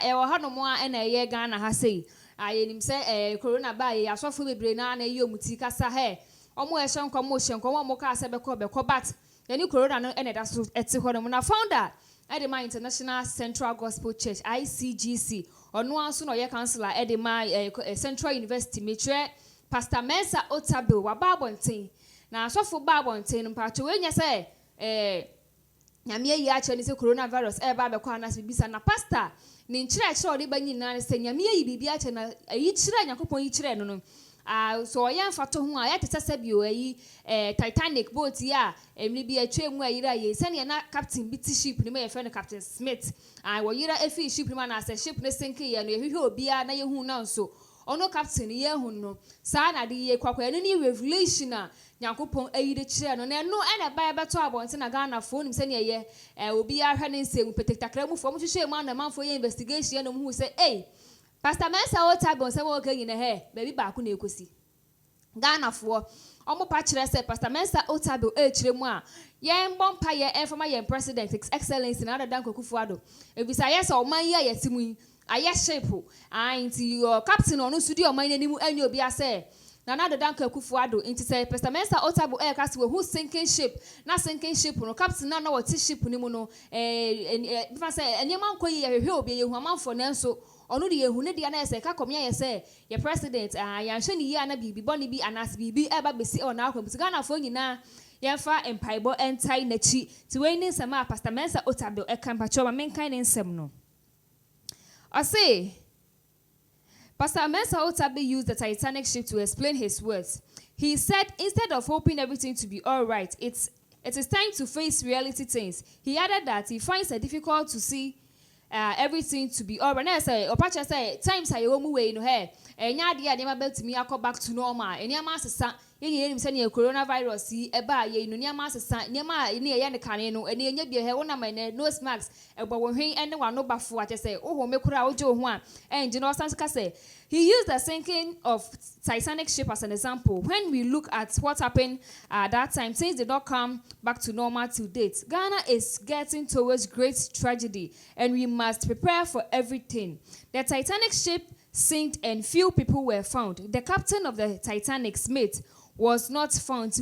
e wo ha no mo a na ye Ghana ha sei ayenim se corona ba ye asofo bebre na na ye omuti kasa he omo e hye nkomo mo ka se beko but yani corona no na da so eti ho no na founder Edema International Central Gospel Church ICGC ono anso no ye counselor Edema Central University metre Pastor Mensa Otabil wa babonten na asofo babonten mpacho we nya se nyame yi a che ni se coronavirus ba be kwa anas bibisa na pastor ni nkyere kire odi ba nyina ne se nyame yi bibia a che na yi kire yakopon yi kire no so ya mfato ho a ya tetasa bio yi Titanic boat ya emni bi atwemu ayira ye se ne na captain biti ship ni me friend Captain Smith wo yira efi ship ni ma na se ship ne sink ye no ehwehwe obia na yehu na nso ono captain ye hu no sa na de ye kwakwa no ni revelation a yakopon ayide kire no na no na ba beto abonte na Ghana fo nim se ne ye obia hwe ne nsem petektakra mu fo mo hwehwe mu na manfo ye investigation no mu hu se Pastor Mensa Otabil se wo kan yine he baby ba ko na ekosi Ghana fo omo pa kire se Pastor Mensa Otabil kire mu a ye mbompa ye enfama ye president His Excellency na Dada Akuffo Addo ebisa ye se oman ye ayetimu aye shepu anti your captain onu sudi oman ni mu anyi obi ase na Dada Akuffo Addo inti se Pastor Mensa Otabil ka se we who sinking ship na sinking ship no captain na what ship ni mu no bifa se enyeman koyi ye hwe obi ye hu amanfo na nso onu de yehu ne de na ese ka komya ye se ye president ya hwe ni ye ana bibi boni bi anas bibi eba besi ona akwamsi Ghana fo nyina ye fa empaibo entai na chi ti we ni nsema Pastor Mensa Otabil kampa choba menkan ne nsem no I say Pastor Mensa Otabil used the Titanic ship to explain his words. He said instead of hoping everything to be all right, it is time to face reality things. He added that he finds it difficult to see everything to be all right. Now say opacha say times are you way no hair enya de ade ma bet me akọ back to normal enya ma asesa yenye nim say ne coronavirus yi eba ye no nya ma asesa nya ma ne ye ne kane no ene nya bia he wona ma ne nose mask ebo wo hwen ene wa no bafo a say wo me kura ojo ho a enje no san ka say he used the sinking of Titanic ship as an example. When we look at what happened at that time, things did not come back to normal to date. Ghana is getting towards great tragedy, and we must prepare for everything. The Titanic ship sank and few people were found. The captain of the Titanic, Smith, was not found.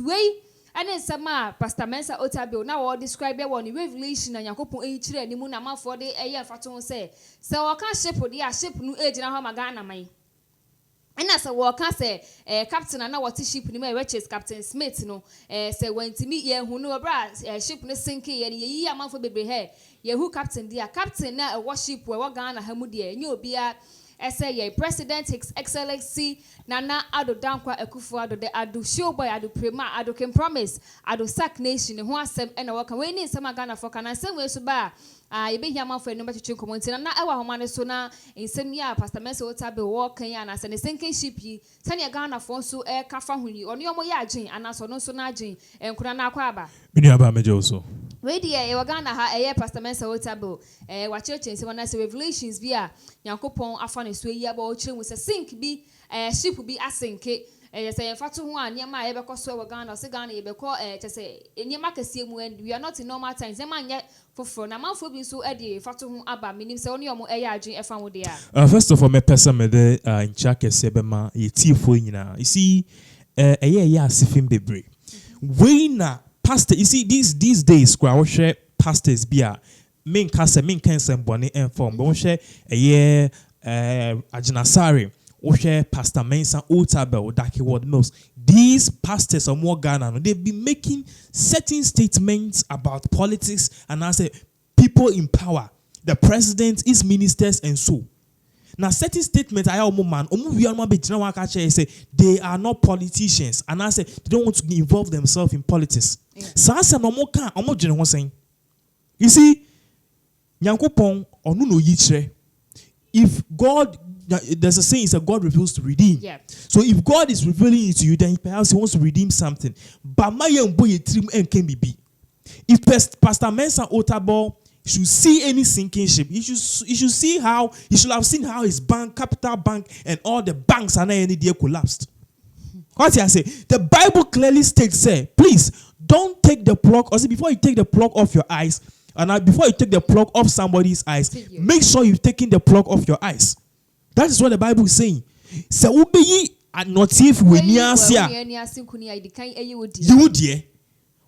And then some Pastor Mensa Otabil now all describe one revelation and Yakopon chire ni mu na mafo de fato say so o kan ship de ship nu age na ho magana mai and as a worker say captain na what ship ni mai which is Captain Smith no say went me ye hu no bra ship no sink ye ni yi amafo bebre he ye hu captain dia captain na worship we Ghana ha mu de nya obia say ye President His Excellency Nana Addo Akuffo Addo the Addo Showboy Addo Prema Addo Can Promise Addo Sack Nation who asem and work we need some Ghana for can same way so ba ye be here man for number to community na ewa homa ne so na ensem ya Pastor Mensa Otabil walk ya na se ne sinking ship yi tania Ghana for so ka fa huni oni omo ya agin anaso no so na agin enkura na akwa aba mini aba meje so we dey e Ghana ha Pastor Mensa Otabil wa church ensem na se revelations bi a Yakopon afa ne so yi aba o kire mu se sink bi ship bi asenke say fato ho a niam a ye bekọ so e Ghana se Ghana ye bekọ che say niam akasie mu and we are not in normal times e man ye foforo na manfo bi so e de fato ho aba minim se oni omo ye adwen e fa wo de a first of all me person me de ncha kese be ma ye tiefo nyina you see ye asifim bebre we na pastor you see these days kwa wo hwe pastors bi a men kasa men kan sembone inform bo hwe Ajinasari Pastor Mensa Otabil Daki Word Mills. These pastors are more Ghana. They've been making certain statements about politics and I say people in power, the president, his ministers, and so. Now, certain statements I say they are not politicians, and I say they don't want to involve themselves in politics. So you see, Nyankopon onuno yichre. If God, there's a saying, it's God reveals to redeem. Yeah. So if God is revealing it to you, then perhaps He wants to redeem something. But my young boy, can be. If Pastor Mensa Otabil should see any sinking ship, he should see how he should have seen how his bank, Capital Bank, and all the banks are not any day collapsed. What I say? The Bible clearly states, say, please don't take the plug, or say before you take the plug off your eyes, And before you take the plug off somebody's eyes, make sure you've taken the plug off your eyes. That is what the Bible is saying. So ubeyi not if we near you dear.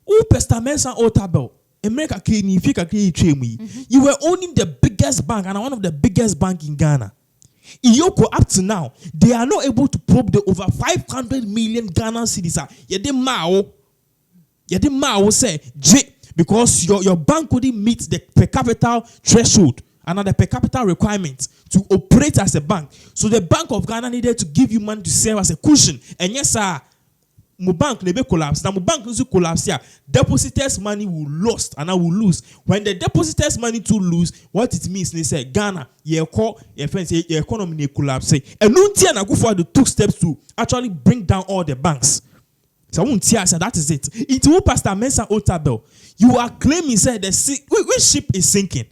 Oh, Pastor Mensa Otabil. America you were owning the biggest bank and one of the biggest bank in Ghana. Iyoko up to now, they are not able to probe the over 500 million Ghana cedis. Yede mao say because your bank couldn't meet the per capita threshold and the per capita requirement to operate as a bank. So the Bank of Ghana needed to give you money to serve as a cushion. And yes, sir. My bank never collapse. Now my bank will collapse here. Depositors' money will lost and I will lose. When the depositors' money to lose, what it means they say Ghana, your economy collapse. And Nuntia and Akuffo Addo took steps to actually bring down all the banks. So that is it. It's who Pastor Mensa Otabil. You are claiming say the which ship is sinking.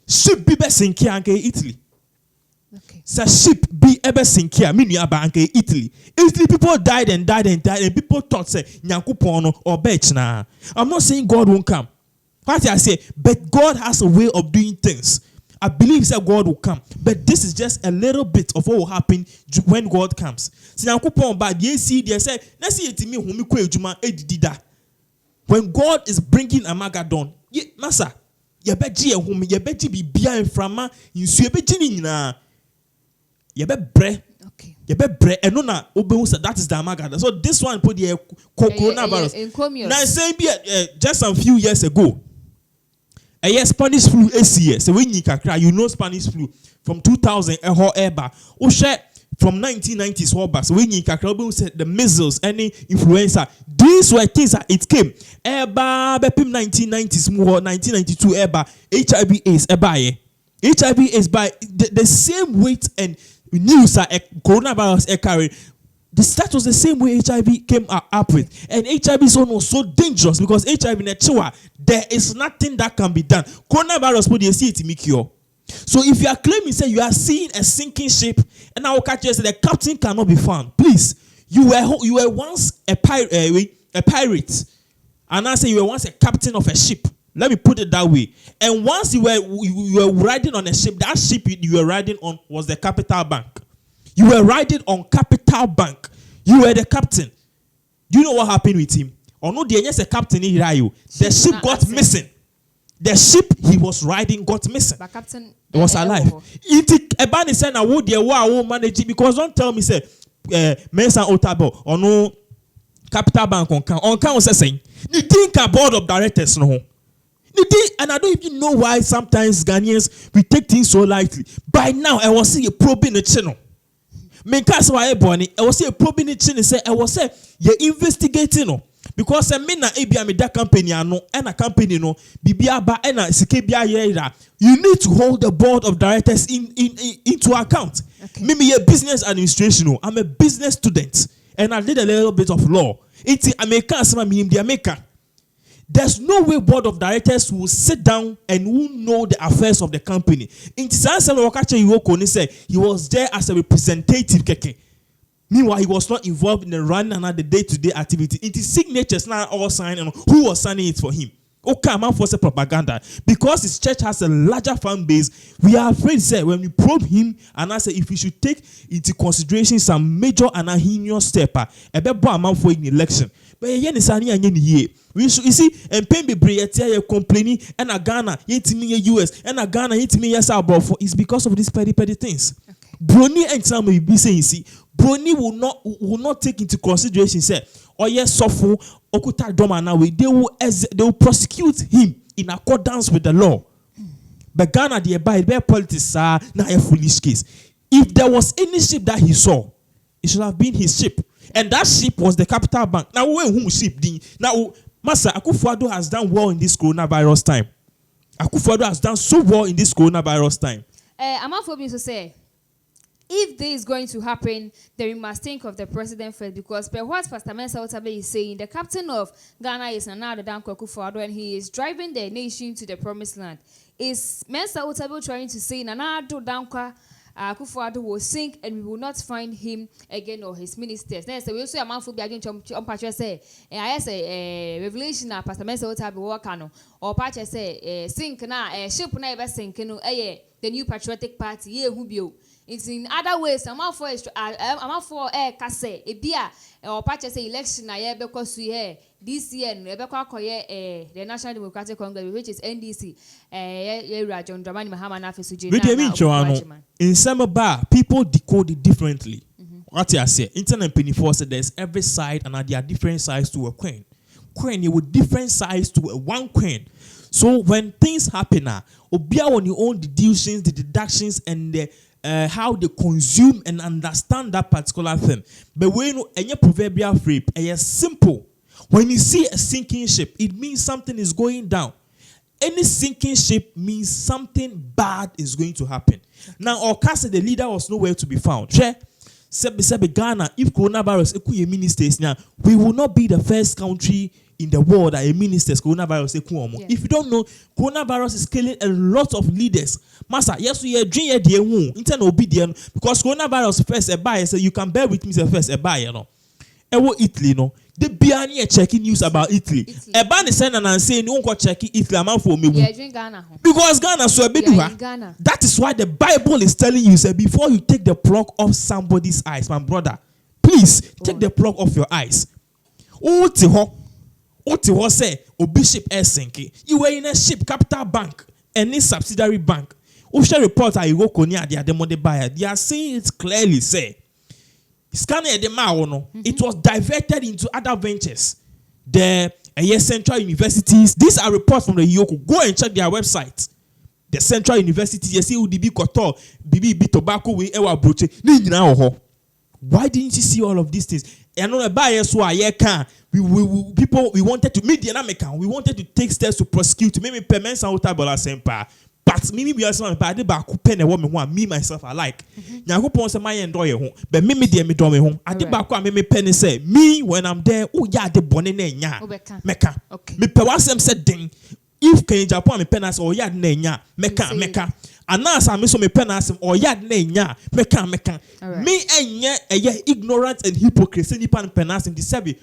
Ship be sinking in Italy. Okay. So ship be ever sink here, Italy. Italy people died and people thought say Nyankupono or Bechna. I'm not saying God won't come. What I say, but God has a way of doing things. I believe that God will come, but this is just a little bit of what will happen when God comes. When God is bringing a Magadon, Massa, you be behind frama in Suebejina. Okay. That is the Amagada. So this one put the coronavirus. Now saying just a few years ago, a Spanish flu ACS. So when you know Spanish flu from 2000 from 1990s back. So when you said the measles, any influenza, these were things that it came. 1990s, 1992 HIV/AIDS HIV/AIDS by the same weight and news that coronavirus carried. The stat was the same way HIV came up with. And HIV is almost so dangerous because HIV there is nothing that can be done. Coronavirus put the cure. So if you are claiming say you are seeing a sinking ship and I will catch you say the captain cannot be found, please, you were once a pirate, and I say you were once a captain of a ship. Let me put it that way. And once you were riding on a ship, that ship you were riding on was the Capital Bank. You were riding on Capital Bank. You were the captain. Do you know what happened with him? Or no, the captain in Rayo. The ship got missing. The ship he was riding got missing. But captain was alive. Ebani said, "I would manage it because don't tell me say Mensa Otabil or no Capital Bank on count saying you think a board of directors no." And I don't even know why sometimes Ghanaians we take things so lightly. By now, I was seeing a probe in the channel. I was seeing a probe in the channel. I was saying you're investigating. Because I mean that company and a company you need to hold the board of directors into account. Okay. Maybe a business administration. I'm a business student and I did a little bit of law. It's American. There's no way board of directors will sit down and will know the affairs of the company. He was there as a representative. Meanwhile, he was not involved in the running and the day-to-day activity. It is signatures now all signed and who was signing it for him. Okay, man, for propaganda. Because his church has a larger fan base, we are afraid, say, when we probe him and I say if we should take into consideration some major and heinous step, a better man for an election. But we should, you see, and Pembe Briatia complaining and a Ghana, yet me US, and a Ghana, yet me yes, it's because of these petty things. Okay. Brony and some will be saying, see, Brony will not take into consideration, say, oh yes, Sofo, Okuta Doma they will prosecute him in accordance with the law. But Ghana, the by politics are now a foolish case. If there was any ship that he saw, it should have been his ship. And that ship was the Capital Bank. Now, who ship? Now, Master Akuffo Addo has done well in this coronavirus time. Akuffo Addo has done so well in this coronavirus time. I'm not for me to say, if this is going to happen, then we must think of the president first, because per what Pastor Mensa Otabil is saying, the captain of Ghana is now the Danko Akuffo Addo, and he is driving the nation to the promised land. Is Mensa Otabil trying to say, Nana do Danko Akuffo Addo will sink and we will not find him again or his ministers. Then we also a man for being patch say, I say revelation Pastor Mensa Otabil work or patch say sink na ship na ever sink no the new patriotic party ye who be. It's in other ways. I'm out for kase a beer or patch say election na ye because we here this year the National Democratic Congress, which is NDC. John Dramani Mahama Nafesu. In some bar, people decode it differently. What I say, internet penny force there's every side and there are different sides to a coin. Coin you with different sides to a one coin. So when things happen now, obia on your own deductions, the deductions, and the how they consume and understand that particular thing. But when any proverbial phrase, is simple. When you see a sinking ship, it means something is going down. Any sinking ship means something bad is going to happen. Now, Okasa, the leader, was nowhere to be found. Sebe Ghana, if coronavirus ekuye ministers now, we will not be the first country in the world that a minister's coronavirus ekuomo. If you don't know, coronavirus is killing a lot of leaders. Master, yes, we are dreaming the who intern obedient because coronavirus first a buyer. So you can bear with me first a buyer, no. Ewo Italy, no. The Biani checking news about Italy. A ban is saying and saying you won't check Italy amount for me. Because Ghana so a bit that is why the Bible is telling you say before you take the plug off somebody's eyes, my brother, please take the plug off your eyes. Otiho say o bishop Helsinki. You were in a ship, Capital Bank, any subsidiary bank. Official report I go konya they are the money buyer. They are saying it clearly say. It was diverted into other ventures. The central universities. These are reports from the Yoko. Go and check their website. The central university. You see UDB Kotor, BB Tobacco, we ever broach. Why didn't you see all of these things? And on a bias why we wanted to meet the American. We wanted to take steps to prosecute. Maybe Pinax and Otabil sempa. But me are some bad back pen a woman want me myself I like. Now who wants my enjoy home, but me dear me do me home. I did back me penny say me when I'm there. Oh yeah, the bonnet nya meka. Me pewasem said ding. If can Japan me penas or yad nya meka. And now I miss me penas or yad nya meka. Me and ignorant and hypocrite. Nipan penas in the sebi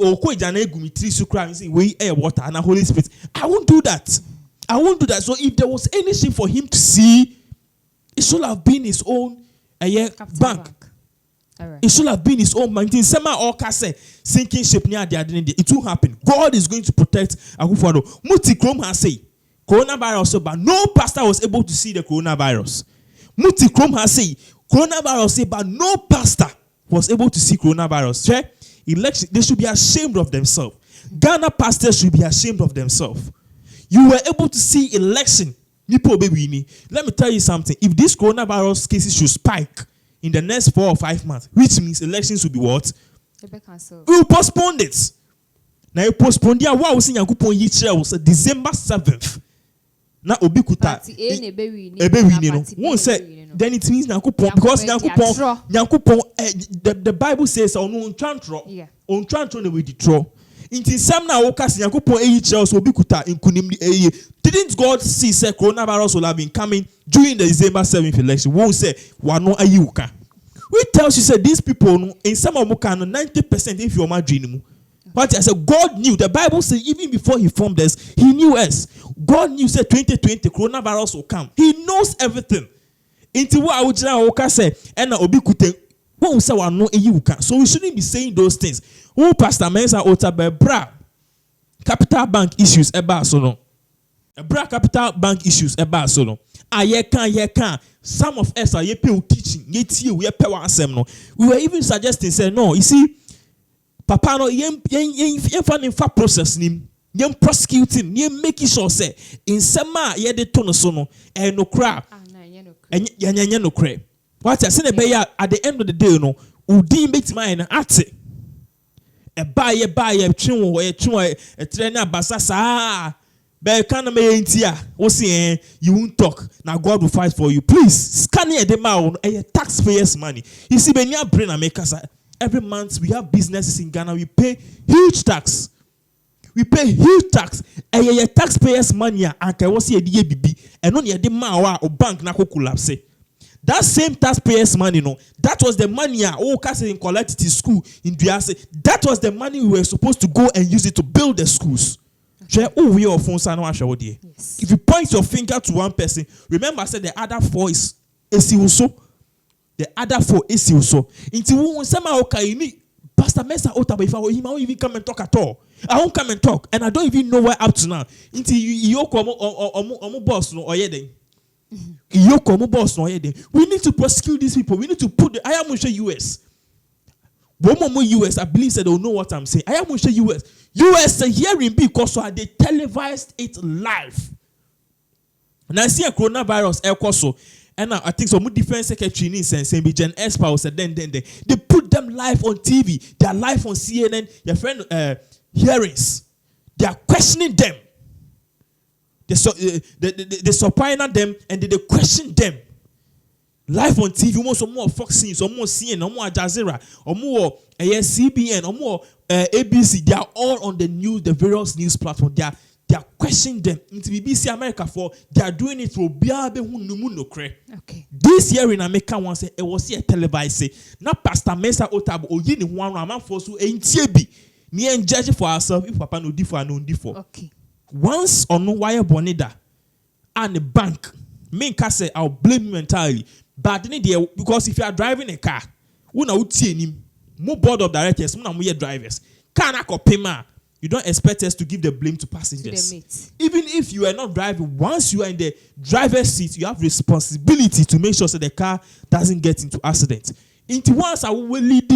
or ko jana gumi 3 sukra we air water and a Holy Spirit. I won't do that. I won't do that. So if there was anything for him to see, it should have been his own bank. Right. It should have been his own bank. Sinking ship near the identity. It will happen. God is going to protect Akuffo Addo. Muti Krom has said coronavirus, but no pastor was able to see the coronavirus. Muti Krom has said coronavirus, but no pastor was able to see coronavirus. Election, they should be ashamed of themselves. Ghana pastors should be ashamed of themselves. You were able to see election. Let me tell you something. If this coronavirus cases should spike in the next 4 or 5 months, which means elections will be what? We will postpone it. Now you postpone the what was in Yankupon Yichel was December 7th. Now Obikuta won't say then it means Yankupon because Yankupon the Bible says on Chantro on Chantro we withdraw. Inti some na wokas Yankupon Yichel so Obikuta in Kunimdi didn't God see say coronavirus will have been coming during the December 7th election? Won't say wano ayuka. We tells you say these people in some of Mukano 90% if you're my dream. But I said God knew. The Bible says even before he formed us, he knew us. God knew say 2020 coronavirus will come. He knows everything. Into what I would say and Obikute won't say wano ayuka. So we shouldn't be saying those things. Who Pastor Mensa Otabil bra Capital Bank issues eba so no. Bra Capital Bank issues eba so no. Can. Some of us are teaching. We were even suggesting, say, no, you see, Papa, no, yen process nim, yen prosecuting, yen making sure, say, in sema, ye de tonosono, and no cry, and yan no cray. What I said at the end of the day, no, Udi makes mine at it. A buy a trim or a trainer, basasa. You won't talk. Now God will fight for you. Please scan the amount and taxpayers' money. You see, when you are brain makers, every month we have businesses in Ghana. We pay huge tax. And your taxpayers' money and can see a DBB and only a demand or bank na collapse. That same taxpayers' money, that was the money in collect to school in Duase. That was the money we were supposed to go and use it to build the schools. Yes. If you point your finger to one person, remember I said the other 4 is also. The other 4 is also. Until somehow Pastor Mensa Otabil, if I were him, I won't even come and talk at all. I won't come and talk, and I don't even know where up to now. Until you come boss no oyede. You come boss no oyede. We need to prosecute these people. We need to put the I am US. US, I believe said they'll know what I'm saying. I am US. US hearing because so they televised it live. And I see a coronavirus also. And I think some defense secretary needs and saying Jen Espa said then they put them live on TV. They are live on CNN. Your friend hearings. They are questioning them. They subpoena them and they question them. Live on TV, some more Fox News, some more CNN, some more Al Jazeera, or more CBN, or more ABC. They are all on the news, the various news platforms. They are questioning them into BBC America for they are doing it through okay. This year in America once it was here televised say now Pastor Mensa Otabil oyi ni one man for so entiebi me and judge for ourselves if papa no di for no di for. Okay. Once on no wire bonida and the bank me can say I'll blame you entirely. But then because if you are driving a car, we na utie nim mo board of directors, mo na mo drivers. Car na ko payment. You don't expect us to give the blame to passengers. Even if you are not driving, once you are in the driver's seat, you have responsibility to make sure that the car doesn't get into accident. Into once I will lead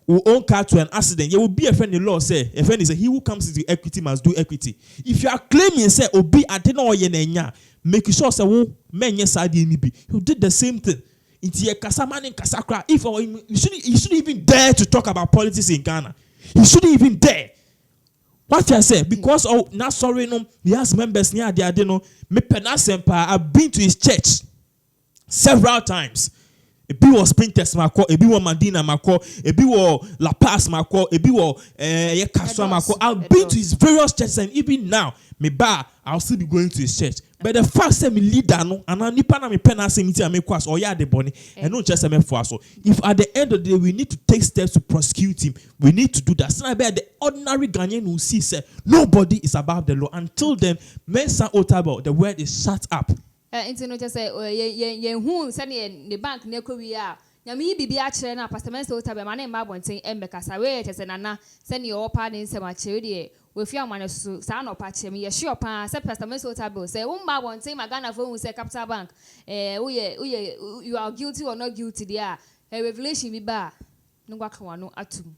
who own car to an accident, there will be a friend in law say, a friend is he who comes into equity must do equity. If you are claiming say obi atena oyenenya, make sure say wo menye sadi nibi. You did the same thing. Into a kasamani kasakra. If you shouldn't even dare to talk about politics in Ghana. You shouldn't even dare. What I say, because of not sorry no, he has members near the adeno. Me penasempa, I've been to his church several times. Ebi was Printers mako, ebi was Mandina mako, ebi was La Paz mako, ebi was Kaswa mako. I've been to his various churches, and even now, me ba, I'll still be going to his church. But the fact say me leader no, and I nipa na me penase me ti ame kwas or ya de boni, and no just me for so. If at the end of the day we need to take steps to prosecute him, we need to do that. So I bet the ordinary Ghanaian will see say nobody is above the law. Until then, Mensa Otabil, the word is shut up. Into no just say who send the bank ne korea. Nyami bibi a chere na Pastor Mensa Otabil ma na mba bonten embekasa we chese nana send your opa ne nsema chere de we fia man so sa na opa chere me ye sure pa say Pastor Mensa Otabil say wo mba bonten magana for say Capital Bank you are guilty or not guilty there a revelation bi ba no gwa kan wano atum.